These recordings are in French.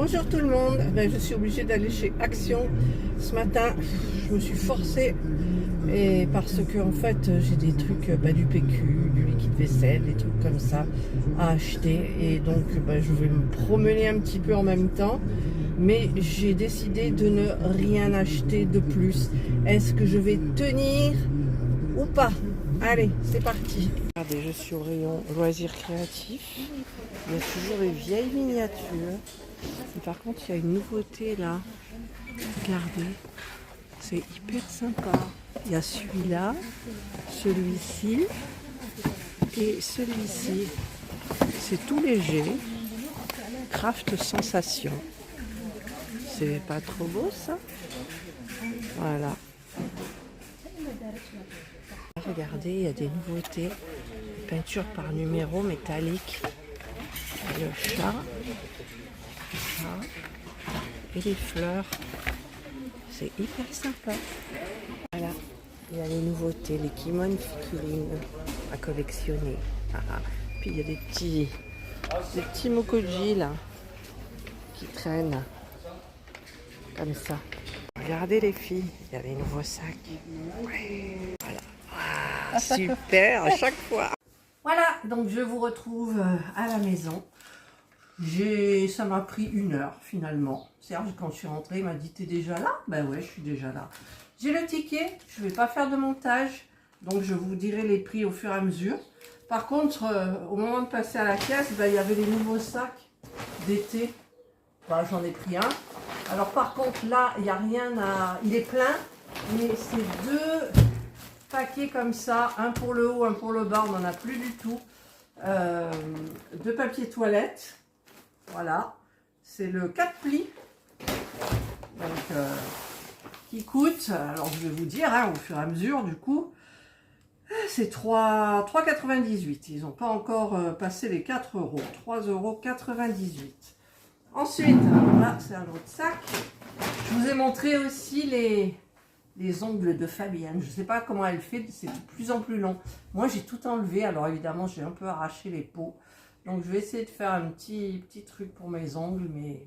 Bonjour tout le monde, je suis obligée d'aller chez Action ce matin. Je me suis forcée et parce que en fait j'ai des trucs, du PQ, du liquide vaisselle, des trucs comme ça à acheter et donc je vais me promener un petit peu en même temps. Mais j'ai décidé de ne rien acheter de plus. Est-ce que je vais tenir ou pas? Allez, c'est parti. Regardez, je suis au rayon loisirs créatifs. Il y a toujours les vieilles miniatures. Mais par contre, il y a une nouveauté là. Regardez, c'est hyper sympa. Il y a celui-là, celui-ci et celui-ci. C'est tout léger. Craft Sensation. C'est pas trop beau ça? Voilà. Regardez, il y a des nouveautés. Peinture par numéro métallique. Le chat. Et les fleurs. C'est hyper sympa. Voilà. Il y a les nouveautés, les kimonos figurines à collectionner. Puis il y a des petits mokoji là qui traînent comme ça. Regardez les filles, il y a les nouveaux sacs. Ouais. Voilà. Ah, super à chaque fois. Voilà, donc je vous retrouve à la maison. Ça m'a pris 1 heure finalement. Serge, quand je suis rentrée, il m'a dit: t'es déjà là? Ben ouais, je suis déjà là. J'ai le ticket, je ne vais pas faire de montage, donc je vous dirai les prix au fur et à mesure. Par contre, au moment de passer à la caisse, il y avait les nouveaux sacs d'été. J'en ai pris un. Alors par contre, là, il n'y a rien à... Il est plein, mais c'est 2 paquets comme ça, un pour le haut, un pour le bas, on n'en a plus du tout. 2 papiers toilettes. Voilà, c'est le 4 plis, donc, qui coûte, alors je vais vous dire, au fur et à mesure, du coup, c'est 3,98 €. Ils n'ont pas encore passé les 4 €, 3,98 €. Ensuite, alors là, c'est un autre sac. Je vous ai montré aussi les ongles de Fabienne. Je ne sais pas comment elle fait, c'est de plus en plus long. Moi, j'ai tout enlevé, alors évidemment, j'ai un peu arraché les peaux. Donc je vais essayer de faire un petit truc pour mes ongles, mais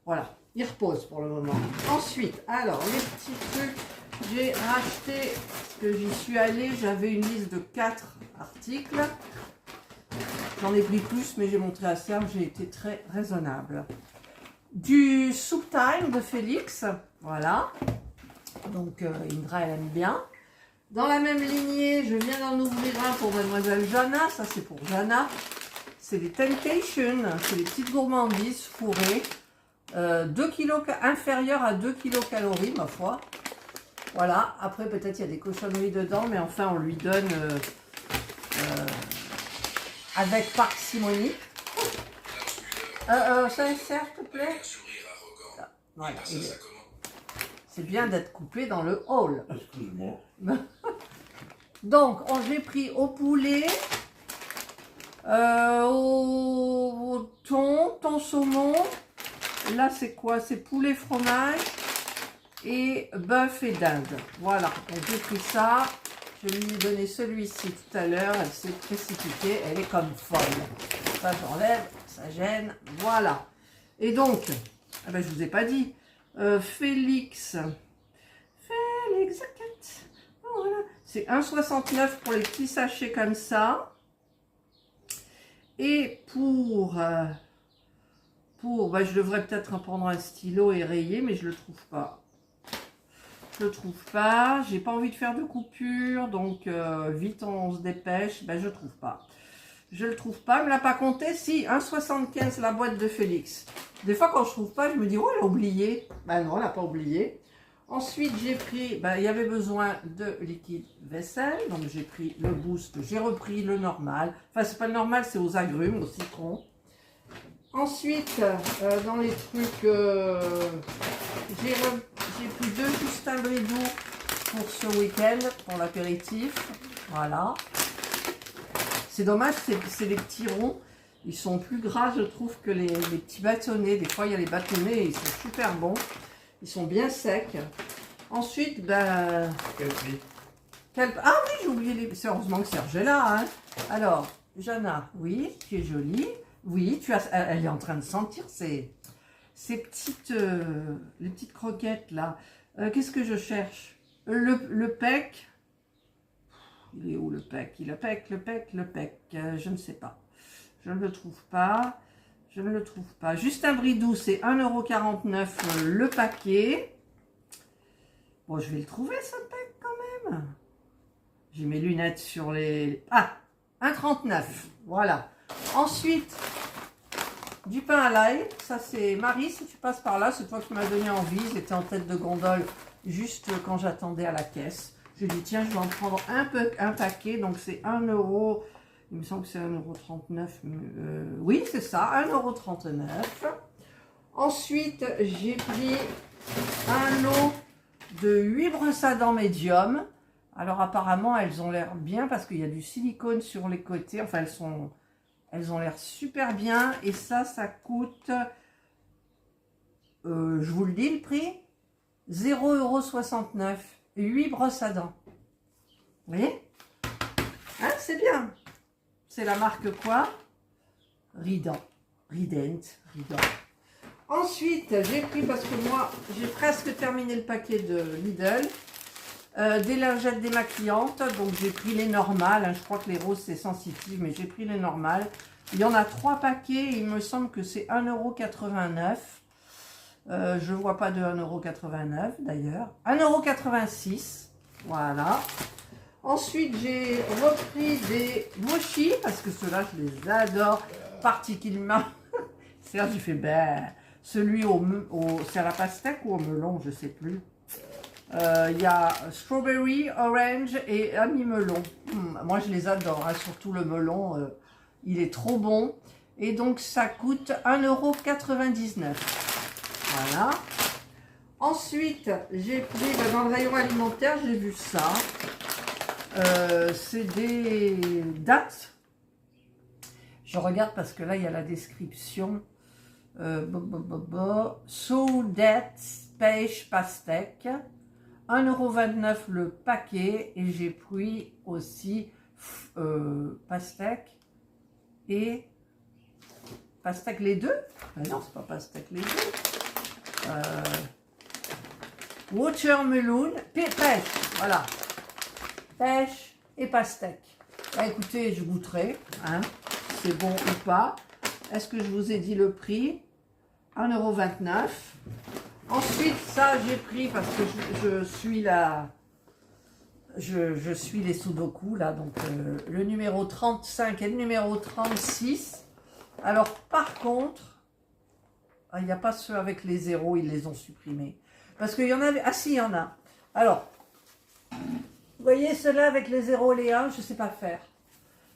voilà, ils reposent pour le moment. Ensuite, alors les petits trucs, j'ai racheté, parce que j'y suis allée, j'avais une liste de 4 articles. J'en ai pris plus, mais j'ai montré à Serge, j'ai été très raisonnable. Du Soup Time de Félix, voilà. Donc Indra, elle aime bien. Dans la même lignée, je viens d'en ouvrir un pour Mademoiselle Jana, ça c'est pour Jana. C'est des Temptation, c'est des petites gourmandises fourrées, 2 kilos, inférieures à 2 kilocalories, ma foi. Voilà, après peut-être il y a des cochonneries dedans, mais enfin on lui donne avec parcimonie. Ça sert, s'il te plaît? Voilà, c'est bien d'être coupé dans le hall. Excuse-moi. Donc, j'ai pris au poulet, au thon saumon. Là, c'est quoi? C'est poulet fromage et bœuf et dinde. Voilà, donc j'ai pris ça. Je lui ai donné celui-ci tout à l'heure. Elle s'est précipitée. Elle est comme folle. Ça, j'enlève. Ça gêne. Voilà. Et donc, je ne vous ai pas dit. Félix, voilà. C'est 1,69 € pour les petits sachets comme ça. Et pour je devrais peut-être prendre un stylo et rayer, mais je le trouve pas. Je le trouve pas. J'ai pas envie de faire de coupure, donc vite on se dépêche. Je trouve pas. Je le trouve pas. Elle me l'a pas compté. Si, 1,75 € la boîte de Félix. Des fois quand je trouve pas, je me dis oh elle a oublié. Non, elle n'a pas oublié. Ensuite j'ai pris, il y avait besoin de liquide vaisselle, donc j'ai pris le Boost. J'ai repris le normal. Enfin c'est pas le normal, c'est aux agrumes, au citron. Ensuite, dans les trucs, j'ai pris 2 Justin Bridou pour ce week-end, pour l'apéritif. Voilà. C'est dommage, c'est les petits ronds. Ils sont plus gras, je trouve, que les petits bâtonnets. Des fois, il y a les bâtonnets, ils sont super bons. Ils sont bien secs. Ensuite, quel prix? Ah oui, j'ai oublié les... C'est heureusement que Serge est là. Hein. Alors, Jana, oui, tu es jolie. Oui, elle est en train de sentir. ces petites, les petites croquettes là. Qu'est-ce que je cherche? Le pec. Il est où le pec? Le pec. Je ne sais pas. Je ne le trouve pas. Je ne le trouve pas. Justin Bridou, c'est 1,49 € le paquet. Bon, je vais le trouver ce pec quand même. J'ai mes lunettes sur les... Ah, 1,39 €. Voilà. Ensuite, du pain à l'ail. Ça, c'est Marie, si tu passes par là, c'est toi qui m'as donné envie. J'étais en tête de gondole juste quand j'attendais à la caisse. Je dis, tiens, je vais en prendre un paquet. Donc, c'est 1 €. Il me semble que c'est 1,39 €. Oui, c'est ça, 1,39 €. Ensuite, j'ai pris un lot de 8 brosses à dents médium. Alors, apparemment, elles ont l'air bien parce qu'il y a du silicone sur les côtés. Enfin, elles ont l'air super bien. Et ça coûte, je vous le dis, le prix, 0,69 €. 8 brosses à dents. Vous voyez? Hein, c'est bien. C'est la marque quoi? Rident. Ensuite, j'ai pris, parce que moi, j'ai presque terminé le paquet de Lidl, des lingettes démaquillantes. Donc, j'ai pris les normales. Hein, je crois que les roses, c'est sensitif, mais j'ai pris les normales. Il y en a 3 paquets. Il me semble que c'est 1,89 €. Je ne vois pas de 1,89 € d'ailleurs. 1,86 €. Voilà. Ensuite, j'ai repris des mochis, parce que ceux-là, je les adore particulièrement. Serge, il fait ben, celui c'est à la pastèque ou au melon, je ne sais plus. Il y a strawberry, orange et ami melon. Moi, je les adore, hein, surtout le melon, il est trop bon. Et donc, ça coûte 1,99 €. Voilà. Ensuite, j'ai pris, dans le rayon alimentaire, j'ai vu ça. C'est des dattes. Je regarde parce que là, il y a la description. Saudet pêche pastèque. 1,29 € le paquet. Et j'ai pris aussi pastèque et pastèque les deux. Mais non, c'est pas pastèque les deux. Watermelon, pêche, voilà. Pêche et pastèque. Bah, écoutez, je goûterai, hein, c'est bon ou pas. Est-ce que je vous ai dit le prix? 1,29 €. Ensuite, ça, j'ai pris parce que je suis je suis les sudoku, là, donc le numéro 35 et le numéro 36. Alors, par contre, il n'y a pas ceux avec les zéros, ils les ont supprimés. Parce qu'il y en avait... Ah si, il y en a. Alors, vous voyez, ceux-là avec les 0 et les 1, je ne sais pas faire.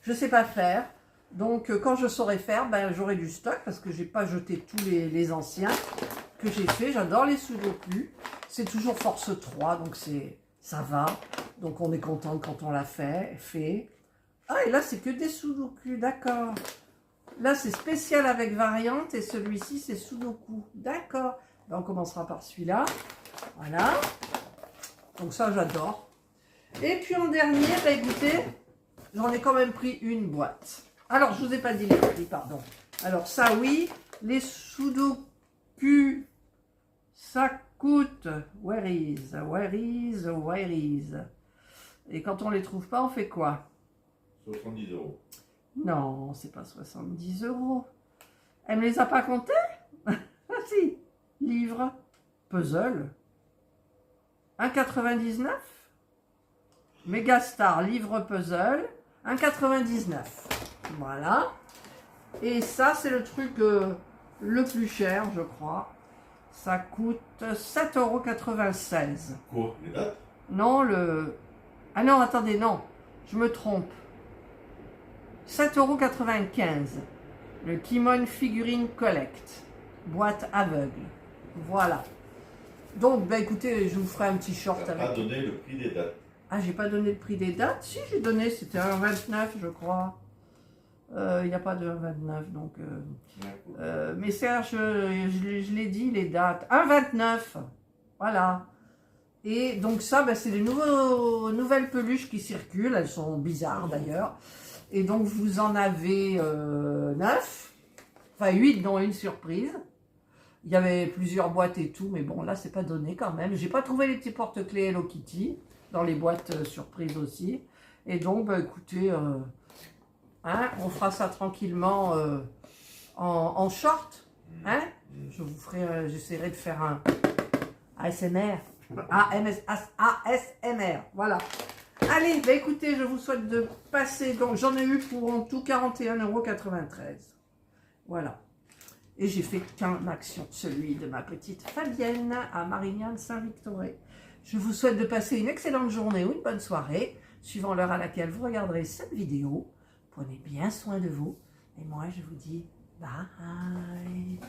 Je ne sais pas faire. Donc, quand je saurai faire, ben, j'aurai du stock parce que je n'ai pas jeté tous les anciens que j'ai fait. J'adore les sudoku. C'est toujours force 3, donc ça va. Donc, on est content quand on l'a fait. Ah, et là, c'est que des sudoku, d'accord. Là, c'est spécial avec variante et celui-ci, c'est sudoku. D'accord. Ben, on commencera par celui-là. Voilà. Donc, ça, j'adore. Et puis en dernier, bah écoutez, j'en ai quand même pris une boîte. Alors, je ne vous ai pas dit les prix, pardon. Alors ça, oui, les sudoku, ça coûte... Where is? Et quand on ne les trouve pas, on fait quoi? 70 €. Non, c'est pas 70 €. Elle ne me les a pas comptés? Ah si, livre, puzzle, 1,99 €. Megastar, livre puzzle, 1,99 €. Voilà. Et ça, c'est le truc le plus cher, je crois. Ça coûte 7,96 €. Quoi? Les dates? Non, le... Ah non, attendez, non. Je me trompe. 7,95 €. Le Kimon Figurine Collect. Boîte aveugle. Voilà. Donc, bah écoutez, je vous ferai un petit short avec... Tu n'as pas donné le prix des dates. Ah, j'ai pas donné le prix des dates? Si, j'ai donné, c'était 1,29 € je crois. Il n'y a pas de 1,29 €, donc... mais Serge, je l'ai dit, les dates. 1,29 €, voilà. Et donc ça, ben, c'est des nouvelles peluches qui circulent. Elles sont bizarres d'ailleurs. Et donc vous en avez 9. Enfin 8, dont une surprise. Il y avait plusieurs boîtes et tout, mais bon, là, c'est pas donné quand même. J'ai pas trouvé les petits porte-clés Hello Kitty, dans les boîtes surprises aussi. Et donc, bah, écoutez, hein, on fera ça tranquillement en short. Hein? Je vous ferai, j'essaierai de faire un ASMR. ASMR, voilà. Allez, bah écoutez, je vous souhaite de passer, donc j'en ai eu pour en tout 41,93 €. Voilà. Et j'ai fait qu'un action, celui de ma petite Fabienne à Marignane Saint-Victoré. Je vous souhaite de passer une excellente journée ou une bonne soirée, suivant l'heure à laquelle vous regarderez cette vidéo. Prenez bien soin de vous. Et moi, je vous dis bye.